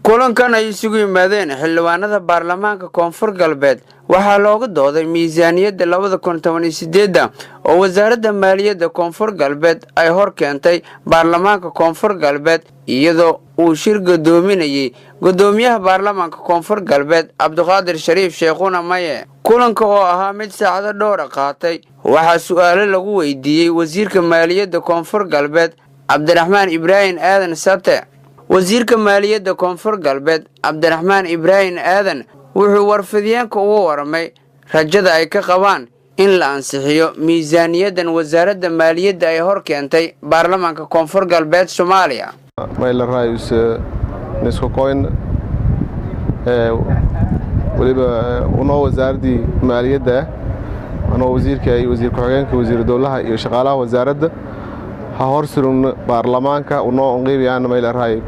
kulankan ay isugu yimaadeen xildhibaanada baarlamaanka koonfur galbeed waxaa looga dooday miisaaniyadda 2018 oo wasaaradda maaliyadda koonfur galbeed ay hor keentay baarlamaanka koonfur galbeed iyadoo uu shir gadoominayay gudoomiyaha baarlamaanka koonfur galbeed Cabdiqaadir Shariif Sheekhuuna Maye. kulanka oo ahaa mid saacado dhowr qaatay waxaa su'aalo lagu weydiiyay wasiirka maaliyadda koonfur galbeed Cabdiraxmaan Ibraahim Aadan Sate. wasiirka maaliyadda koonfur galbeed Cabdiraxmaan Ibraahim Aadan wuxuu warfidyaanka ugu waramay rajada ay ka qabaan in la ansixiyo miisaaniyaddan wasaaradda maaliyadda ay hor keentay baarlamaanka koonfur galbeed Soomaaliya. mayla raayus nisku coin waliba uno wasaaradii maaliyadda ano wasiirka ay wasiir ku-xigeenka wasiir dawladda iyo shaqaalaha wasaaradda هورسرون برلمانكا ونوع قيبيان ما إلى رأي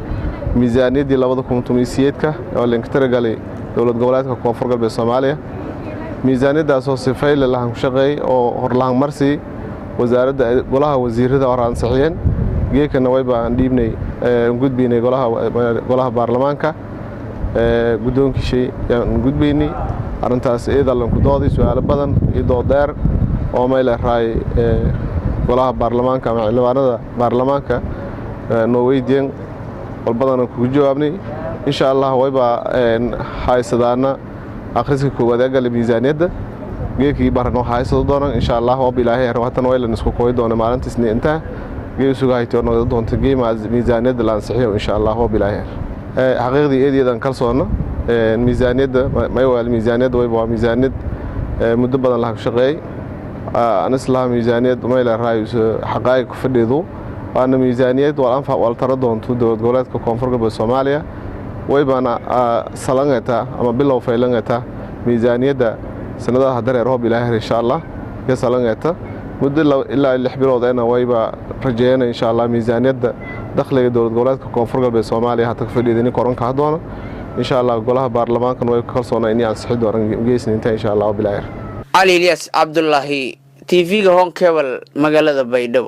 ميزانية دي لبض كمتوميسيتك اللي انكترق على دولة جولاتك كوفر قلب الصومالية ميزانية ده أساس فايل اللي هم شقي أو هرلان مرسي وزارة قولها وزير ده أوران صحيين جيك النواب عندي بني نجود بيني قولها برلمانكا قدون كشيء نجود بيني أرنتاس إذا اللي نقضي سؤال بدن إذا دار أو ما إلى رأي golaha baarlamaanka ama xildhibaanada baarlamaanka Norwegian walbadana ku jawaabnay insha Allah wayba haysadaana akhriska koowaad ee gal miisaaniyadda geekii barno haysado doona insha Allah oo bilaahay arwatan way la isku kooy doona maalinta isniinta geesuga hayto noqdo doonta miisaaniyadda la ansixiyo insha Allah oo bilaahay xaqiiqdii eedeedan kalsoona miisaaniyadda miisaaniyadda wayba miisaaniyad muddo badan la shaqeeyay أنا إسلام ميزانية ما إلى رأي حقائق فديدو وأنا ميزانية والأنفع والتردون تود دولات كونفرق بالصوماليا ويبقى سلنجتا أما بالله فيلنجتا ميزانية ده سنة هدر روح بالآخر إن شاء الله كسلنجتا مدة إلا اللي حبيله ذينا ويبقى رجعنا إن شاء الله ميزانية ده دخل دولات كونفرق بالصوماليا هتكفيدني كورن كهدونا إن شاء الله قولها برلمان كانوا يكسرون إني عن صحيح دورن جيس ننتهي إن شاء الله بالآخر. علي الياس عبد الله TV هون كابل مقالة بيدو.